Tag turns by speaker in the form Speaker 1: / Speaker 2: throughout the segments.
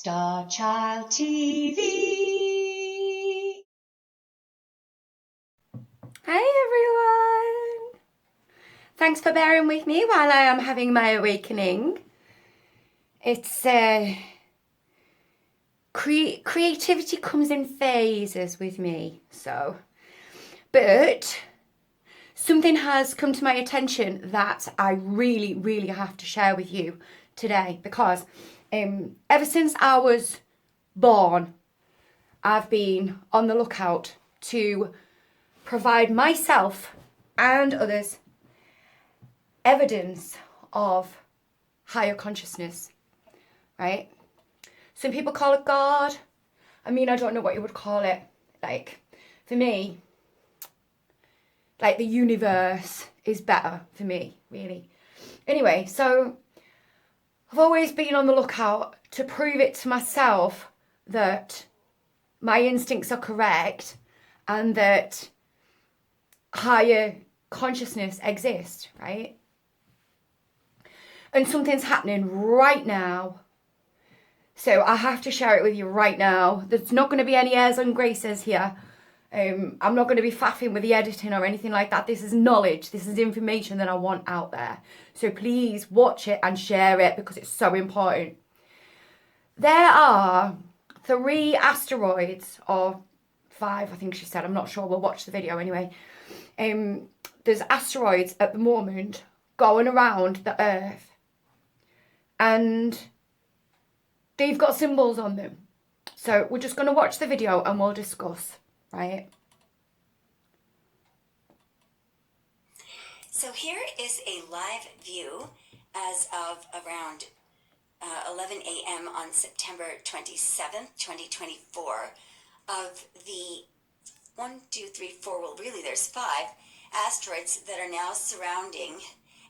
Speaker 1: Starchild TV.
Speaker 2: Hey everyone! Thanks for bearing with me while I am having my awakening. It's creativity comes in phases with me, but something has come to my attention that I really have to share with you today, because ever since I was born, I've been on the lookout to provide myself and others evidence of higher consciousness, right? Some people call it God. I mean, I don't know what you would call it. Like, for me, like the universe is better for me, really. Anyway, so I've always been on the lookout to prove it to myself that my instincts are correct and that higher consciousness exists, right? And something's happening right now. So I have to share it with you right now. There's not going to be any airs and graces here. I'm not going to be faffing with the editing or anything like that. This is knowledge. This is information that I want out there. So please watch it and share it because it's so important. There are 3 asteroids, or 5, I think she said. I'm not sure. We'll watch the video anyway. There's asteroids at the moment going around the Earth, and they've got symbols on them. So we're just going to watch the video and we'll discuss, right?
Speaker 3: So here is a live view as of around 11 a.m. on September 27th, 2024 of the 1, 2, 3, 4, well really there's 5 asteroids that are now surrounding,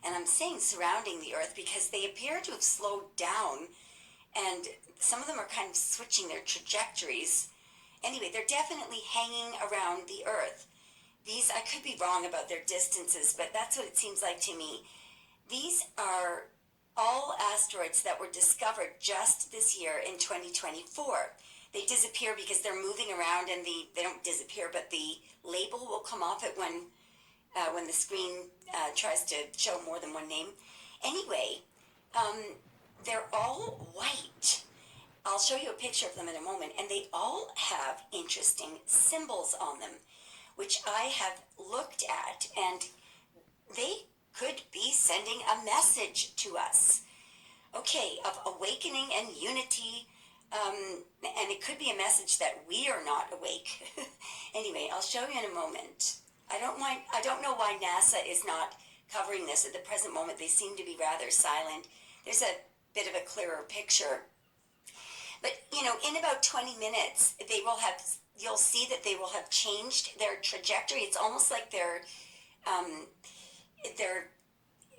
Speaker 3: and I'm saying surrounding the Earth because they appear to have slowed down, and some of them are kind of switching their trajectories. Anyway, they're definitely hanging around the Earth. These, I could be wrong about their distances, but that's what it seems like to me. These are all asteroids that were discovered just this year in 2024. They disappear because they're moving around, and they don't disappear, but the label will come off it when the screen tries to show more than one name. Anyway, they're all white. I'll show you a picture of them in a moment, and they all have interesting symbols on them, which I have looked at, and they could be sending a message to us. Okay, of awakening and unity, and it could be a message that we are not awake. Anyway, I'll show you in a moment. I don't know why NASA is not covering this at the present moment. They seem to be rather silent. There's a bit of a clearer picture. But, you know, in about 20 minutes, you'll see that they will have changed their trajectory. It's almost like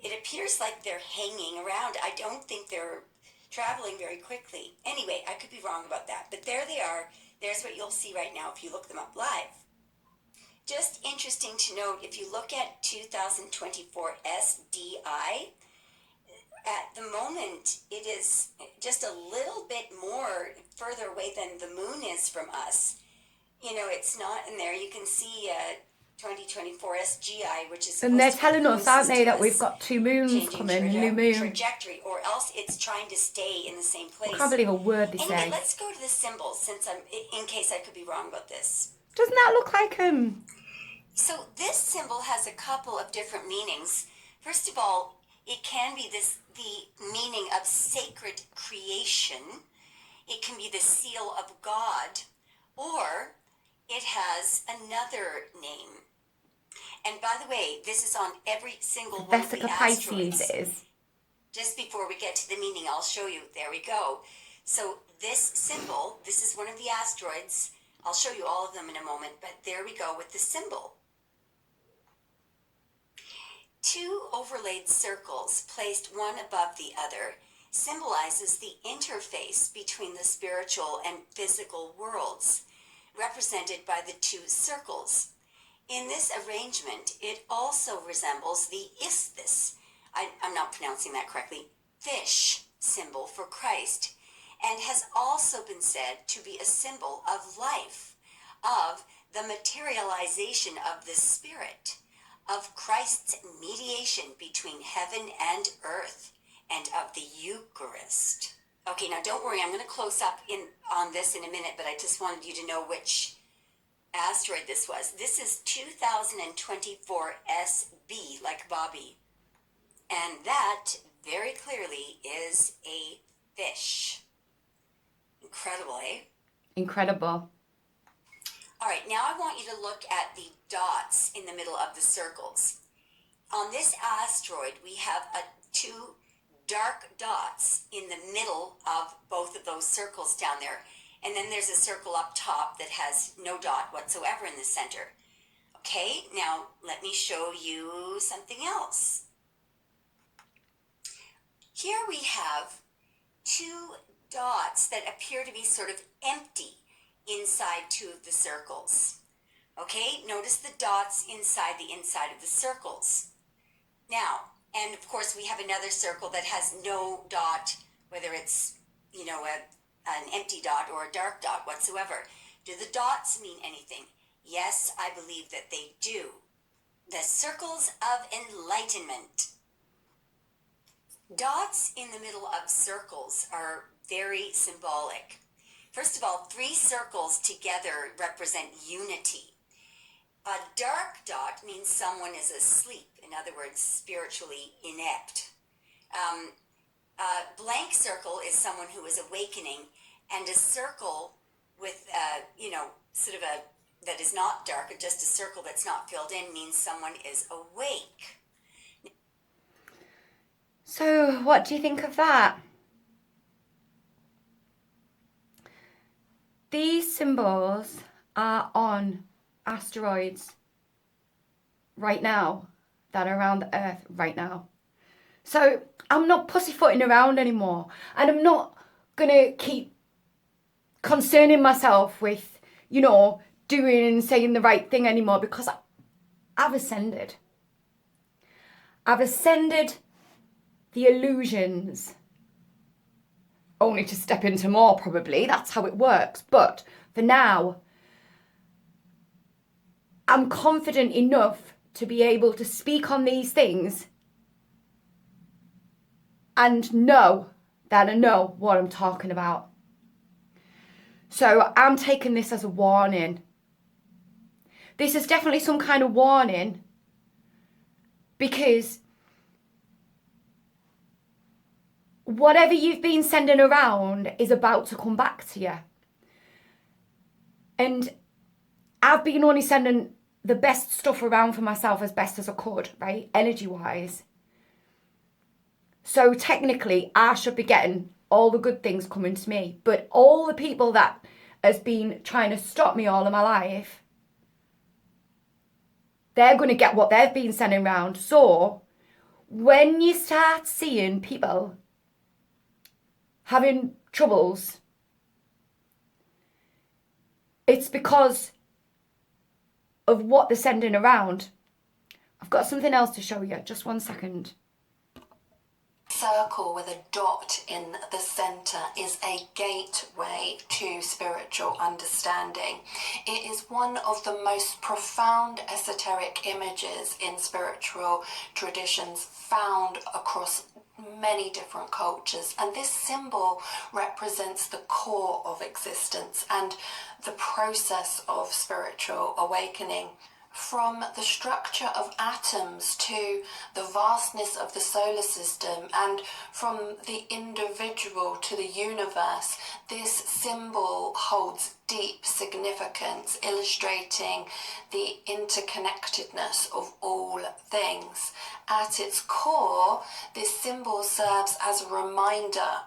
Speaker 3: it appears like they're hanging around. I don't think they're traveling very quickly. Anyway, I could be wrong about that. But there they are. There's what you'll see right now if you look them up live. Just interesting to note, if you look at 2024 SDI, at the moment, it is just a little bit more further away than the moon is from us. You know, it's not in there. You can see 2024 SGI, which is...
Speaker 2: And they're telling us, aren't they, that we've got 2 moons coming, a new moon.
Speaker 3: Trajectory, or else it's trying to stay in the same place.
Speaker 2: I can't believe a word they
Speaker 3: anyway,
Speaker 2: say.
Speaker 3: Let's go to the symbols, since in case I could be wrong about this.
Speaker 2: Doesn't that look like
Speaker 3: So this symbol has a couple of different meanings. First of all, it can be the meaning of sacred creation. It can be the seal of God, or it has another name. And by the way, this is on every single one of the asteroids.
Speaker 2: Pisces is.
Speaker 3: Just before we get to the meaning, I'll show you. There we go. So this symbol, this is one of the asteroids. I'll show you all of them in a moment, but there we go with the symbol. 2 overlaid circles placed one above the other symbolizes the interface between the spiritual and physical worlds, represented by the 2 circles. In this arrangement, it also resembles the isthus, I'm not pronouncing that correctly, fish symbol for Christ, and has also been said to be a symbol of life, of the materialization of the Spirit, of Christ's mediation between heaven and earth, and of the Eucharist. Okay, now don't worry, I'm going to close up on this in a minute, but I just wanted you to know which asteroid this was. This is 2024 SB, like Bobby. And that, very clearly, is a fish. Incredible, eh?
Speaker 2: Incredible.
Speaker 3: All right, now I want you to look at the dots in the middle of the circles. On this asteroid, we have two dark dots in the middle of both of those circles down there. And then there's a circle up top that has no dot whatsoever in the center. Okay, now let me show you something else. Here we have two dots that appear to be sort of empty inside two of the circles. Okay, notice the dots inside the inside of the circles. Now, and of course we have another circle that has no dot, whether it's, you know, an empty dot or a dark dot whatsoever. Do the dots mean anything? Yes, I believe that they do. The circles of enlightenment. Dots in the middle of circles are very symbolic. First of all, 3 circles together represent unity. A dark dot means someone is asleep, in other words, spiritually inept. A blank circle is someone who is awakening, and a circle with, sort of that is not dark, or just a circle that's not filled in, means someone is awake.
Speaker 2: So, what do you think of that? These symbols are on asteroids right now, that are around the Earth right now. So, I'm not pussyfooting around anymore, and I'm not going to keep concerning myself with, doing and saying the right thing anymore, because I've ascended. I've ascended the illusions, only to step into more, probably. That's how it works. But for now, I'm confident enough to be able to speak on these things and know that I know what I'm talking about. So I'm taking this as a warning. This is definitely some kind of warning, because whatever you've been sending around is about to come back to you. And I've been only sending the best stuff around for myself as best as I could, right? Energy-wise. So technically, I should be getting all the good things coming to me. But all the people that has been trying to stop me all of my life, they're going to get what they've been sending around. So when you start seeing people having troubles, it's because of what they're sending around. I've got something else to show you. Just 1 second.
Speaker 1: Circle with a dot in the center is a gateway to spiritual understanding. It is one of the most profound esoteric images in spiritual traditions found across many different cultures, and this symbol represents the core of existence and the process of spiritual awakening. From the structure of atoms to the vastness of the solar system, and from the individual to the universe, this symbol holds deep significance, illustrating the interconnectedness of all things. At its core, this symbol serves as a reminder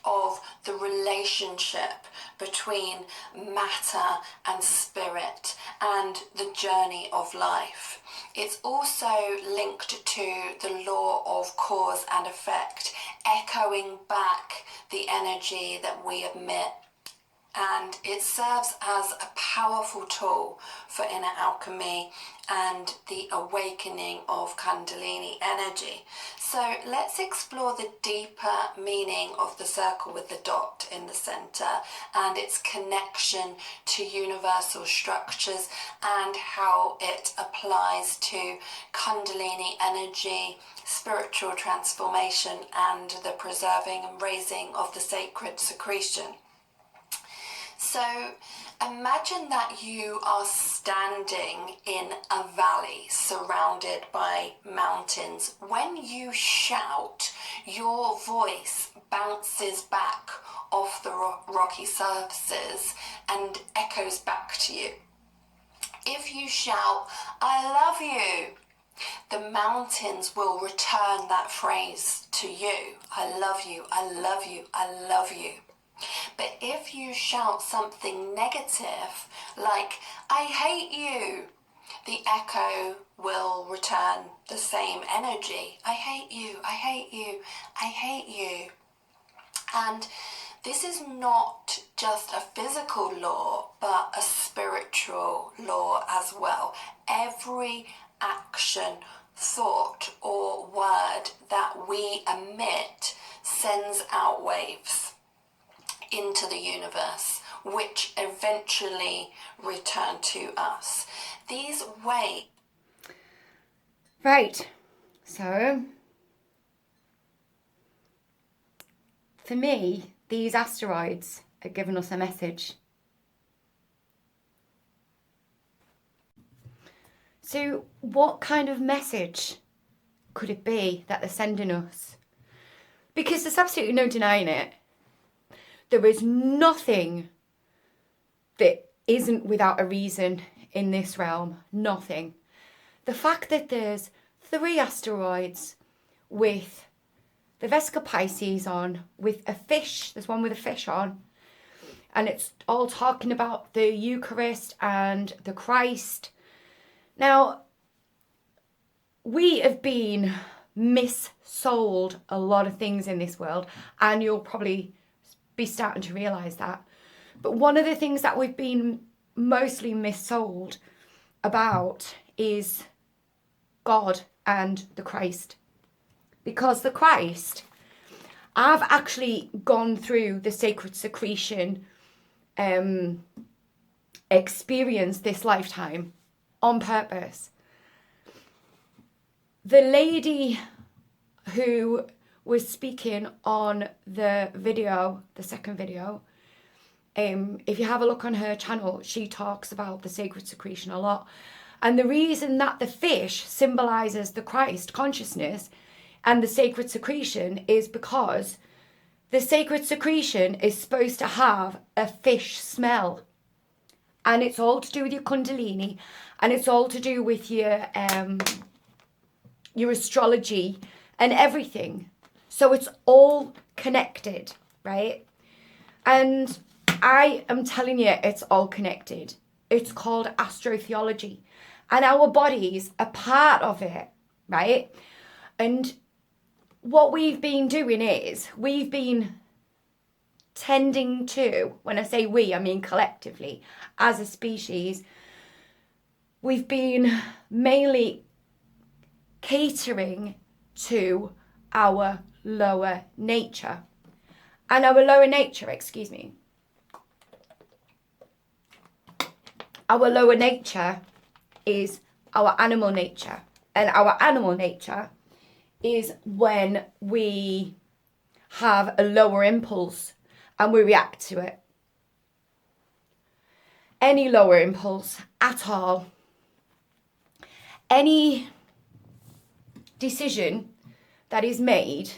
Speaker 1: of the relationship between matter and spirit and the journey of life. It's also linked to the law of cause and effect, echoing back the energy that we emit. and it serves as a powerful tool for inner alchemy and the awakening of Kundalini energy. So let's explore the deeper meaning of the circle with the dot in the center and its connection to universal structures and how it applies to Kundalini energy, spiritual transformation, and the preserving and raising of the sacred secretion. So imagine that you are standing in a valley surrounded by mountains. When you shout, your voice bounces back off the rocky surfaces and echoes back to you. If you shout, "I love you," the mountains will return that phrase to you. "I love you, I love you, I love you." But if you shout something negative, like "I hate you," the echo will return the same energy. "I hate you, I hate you, I hate you." And this is not just a physical law, but a spiritual law as well. Every action, thought, or word that we emit sends out waves into the universe, which eventually return to us. These waves.
Speaker 2: Right, so for me, these asteroids are giving us a message. So what kind of message could it be that they're sending us? Because there's absolutely no denying it. There is nothing that isn't without a reason in this realm. Nothing. The fact that there's 3 asteroids with the Vesica Pisces on, with a fish, there's one with a fish on, and it's all talking about the Eucharist and the Christ. Now, we have been missold a lot of things in this world, and you'll probably be starting to realise that. But one of the things that we've been mostly missold about is God and the Christ. Because the Christ, I've actually gone through the sacred secretion experience this lifetime on purpose. The lady who was speaking on the video, the second video, if you have a look on her channel, she talks about the sacred secretion a lot. And the reason that the fish symbolises the Christ consciousness and the sacred secretion is because the sacred secretion is supposed to have a fish smell. And it's all to do with your Kundalini, and it's all to do with your astrology and everything. So it's all connected, right? And I am telling you, it's all connected. It's called astrotheology. And our bodies are part of it, right? And what we've been doing is, we've been tending to, when I say we, I mean collectively, as a species, we've been mainly catering to our lower nature. And our lower nature, our lower nature is our animal nature. And our animal nature is when we have a lower impulse and we react to it. Any lower impulse at all, any decision that is made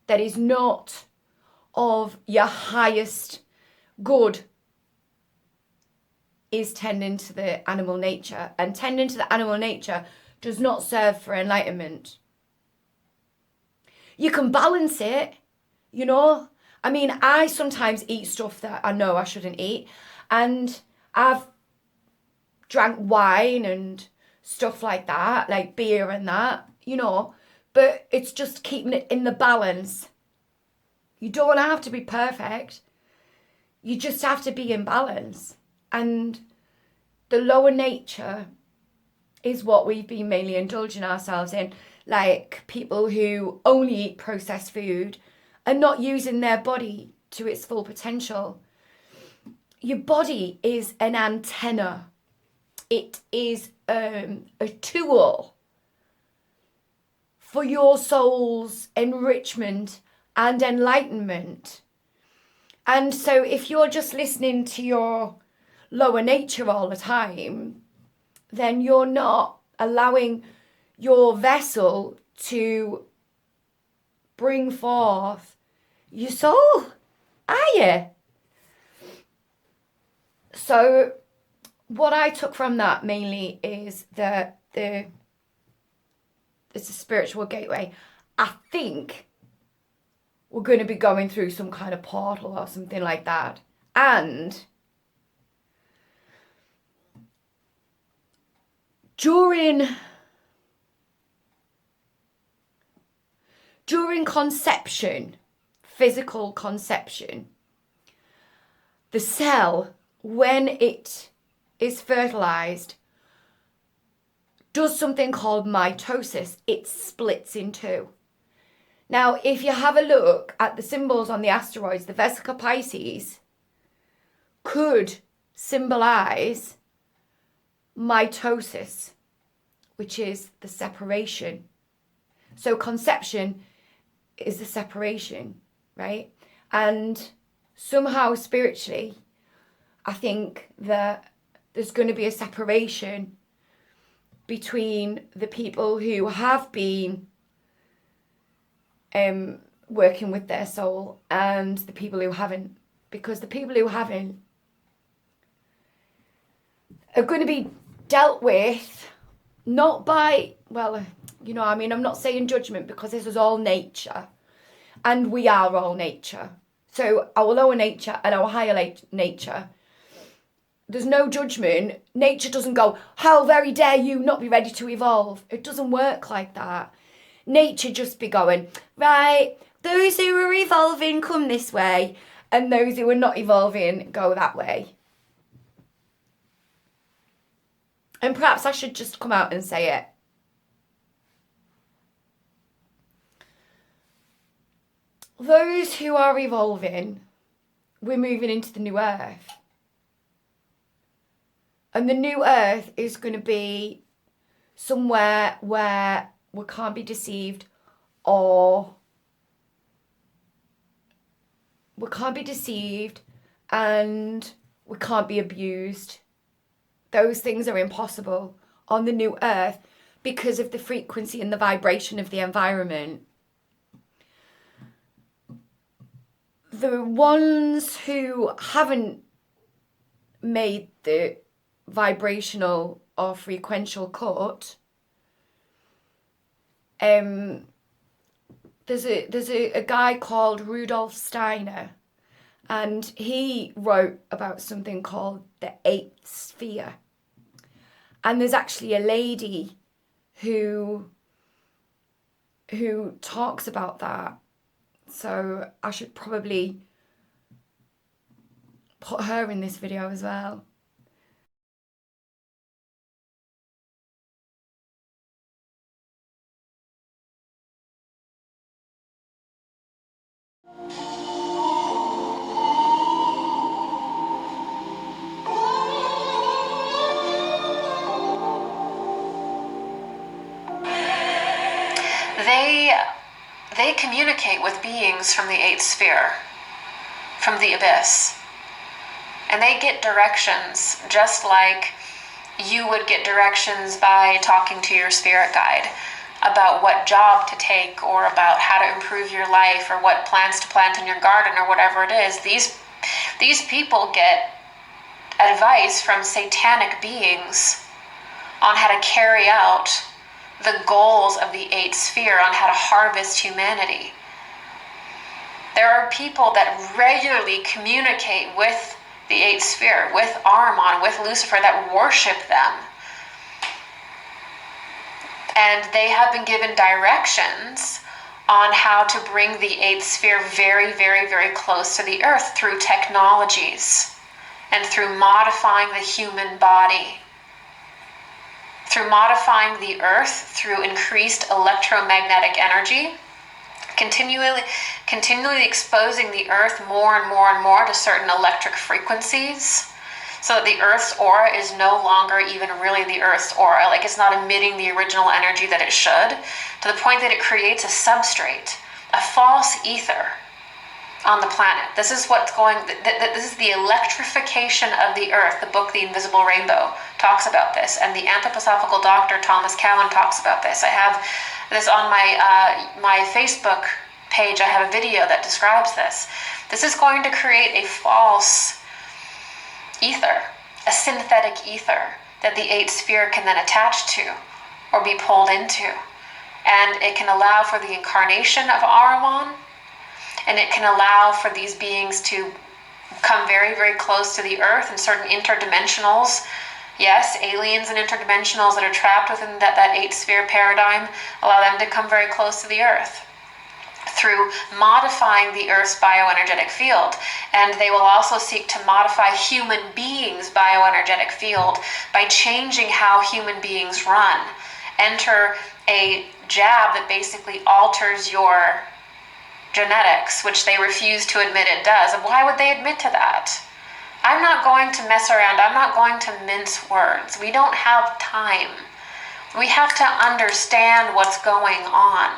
Speaker 2: that is not of your highest good is tending to the animal nature. And tending to the animal nature does not serve for enlightenment. You can balance it, you know. I mean, I sometimes eat stuff that I know I shouldn't eat. And I've drank wine and stuff like that, like beer and that, you know. But it's just keeping it in the balance. You don't have to be perfect. You just have to be in balance. And the lower nature is what we've been mainly indulging ourselves in. Like people who only eat processed food and not using their body to its full potential. Your body is an antenna. It is a tool for your soul's enrichment and enlightenment. And so if you're just listening to your lower nature all the time, then you're not allowing your vessel to bring forth your soul, are you? So what I took from that mainly is that it's a spiritual gateway. I think we're going to be going through some kind of portal or something like that. And during conception, physical conception, the cell, when it is fertilized, does something called mitosis. It splits in two. Now, if you have a look at the symbols on the asteroids, the Vesica Pisces could symbolize mitosis, which is the separation. So conception is the separation, right? And somehow spiritually, I think that there's going to be a separation between the people who have been working with their soul and the people who haven't. Because the people who haven't are going to be dealt with not by, well, you know, I mean, I'm not saying judgment, because this is all nature and we are all nature. So our lower nature and our higher nature, there's no judgment. Nature doesn't go, how very dare you not be ready to evolve. It doesn't work like that. Nature just be going, right, those who are evolving come this way and those who are not evolving go that way. And perhaps I should just come out and say it. Those who are evolving, we're moving into the new earth. And the new earth is going to be somewhere where we can't be deceived, or we can't be deceived and we can't be abused. Those things are impossible on the new earth because of the frequency and the vibration of the environment. The ones who haven't made the vibrational or frequential cut, there's a guy called Rudolf Steiner, and he wrote about something called the eighth sphere. And there's actually a lady who talks about that. So I should probably put her in this video as well.
Speaker 1: They communicate with beings from the eighth sphere, from the abyss. And they get directions just like you would get directions by talking to your spirit guide about what job to take, or about how to improve your life, or what plants to plant in your garden, or whatever it is. These people get advice from satanic beings on how to carry out the goals of the eighth sphere, on how to harvest humanity. There are people that regularly communicate with the eighth sphere, with Ahriman, with Lucifer, that worship them. And they have been given directions
Speaker 4: on how to bring the eighth sphere very, very, very close to the Earth through technologies and through modifying the human body, through modifying the Earth through increased electromagnetic energy, continually exposing the Earth more and more and more to certain electric frequencies, so that the Earth's aura is no longer even really the Earth's aura, like it's not emitting the original energy that it should, to the point that it creates a substrate, a false ether on the planet. This is what's going, this is the electrification of the Earth. The book, The Invisible Rainbow, talks about this, and the anthroposophical doctor Thomas Cowan talks about this. I have this on my Facebook page. I have a video that describes this. This is going to create a false ether, a synthetic ether that the eighth sphere can then attach to or be pulled into. And it can allow for the incarnation of Ahriman, and it can allow for these beings to come very, very close to the Earth, and certain interdimensionals, yes, aliens and interdimensionals that are trapped within that eighth sphere paradigm, allow them to come very close to the Earth through modifying the Earth's bioenergetic field. And they will also seek to modify human beings' bioenergetic field by changing how human beings run. Enter a jab that basically alters your genetics, which they refuse to admit it does. And why would they admit to that? I'm not going to mess around. I'm not going to mince words. We don't have time. We have to understand what's going on.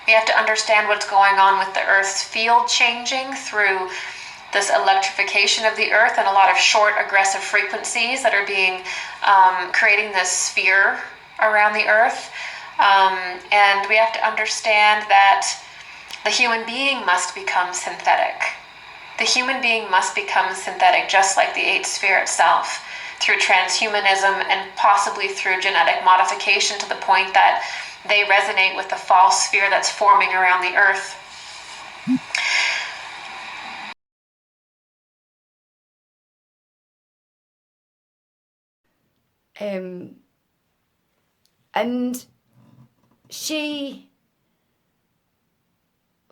Speaker 4: We have to understand what's going on with the Earth's field changing through this electrification of the Earth and a lot of short aggressive frequencies that are being creating this sphere around the Earth. And we have to understand that the human being must become synthetic. The human being must become synthetic, just like the eighth sphere itself, through transhumanism and possibly through genetic modification to the point that they resonate with the false sphere that's forming around the Earth.
Speaker 2: And she,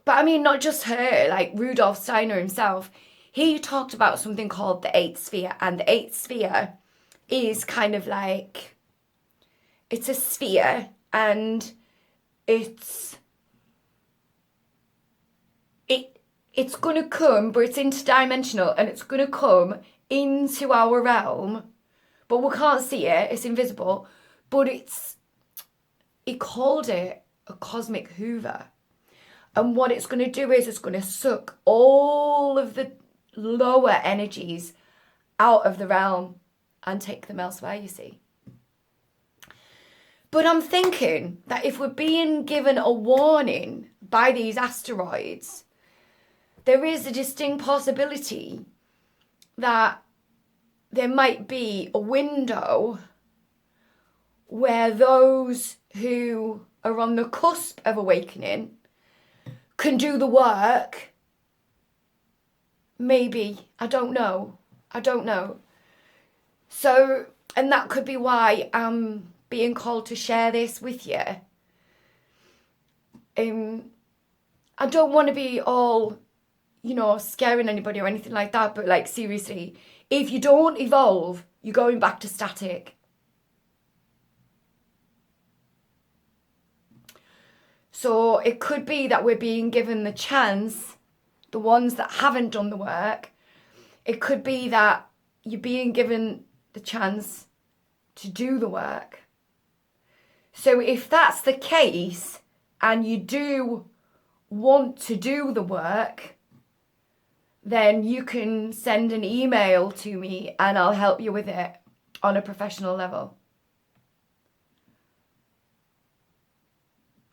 Speaker 2: but I mean, not just her, like Rudolf Steiner himself, he talked about something called the eighth sphere, and the eighth sphere is kind of like, it's a sphere, and it's going to come, but it's interdimensional, and it's going to come into our realm, but we can't see it, it's invisible, but he called it a cosmic hoover. And what it's going to do is it's going to suck all of the lower energies out of the realm and take them elsewhere, you see. But I'm thinking that if we're being given a warning by these asteroids, there is a distinct possibility that there might be a window where those who are on the cusp of awakening can do the work. Maybe. I don't know. So, and that could be why I'm being called to share this with you. I don't want to be all, scaring anybody or anything like that, but like seriously, if you don't evolve, you're going back to static. So it could be that we're being given the chance, the ones that haven't done the work, it could be that you're being given the chance to do the work. So if that's the case, and you do want to do the work, then you can send an email to me and I'll help you with it on a professional level.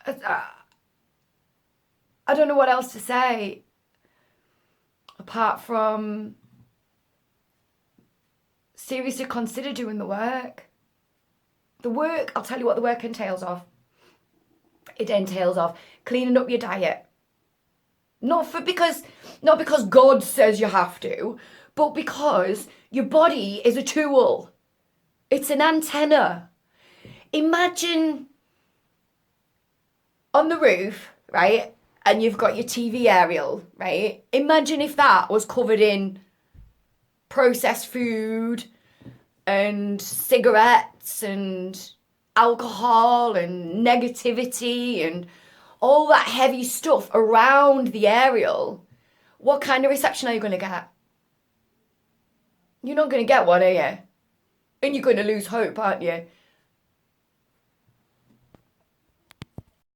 Speaker 2: I don't know what else to say apart from seriously consider doing the work. The work, I'll tell you what the work entails of. It entails of cleaning up your diet. Not because God says you have to, but because your body is a tool. It's an antenna. Imagine on the roof, right? And you've got your TV aerial, right? Imagine if that was covered in processed food and cigarettes and alcohol and negativity and all that heavy stuff around the aerial. What kind of reception are you going to get? You're not going to get one, are you? And you're going to lose hope, aren't you?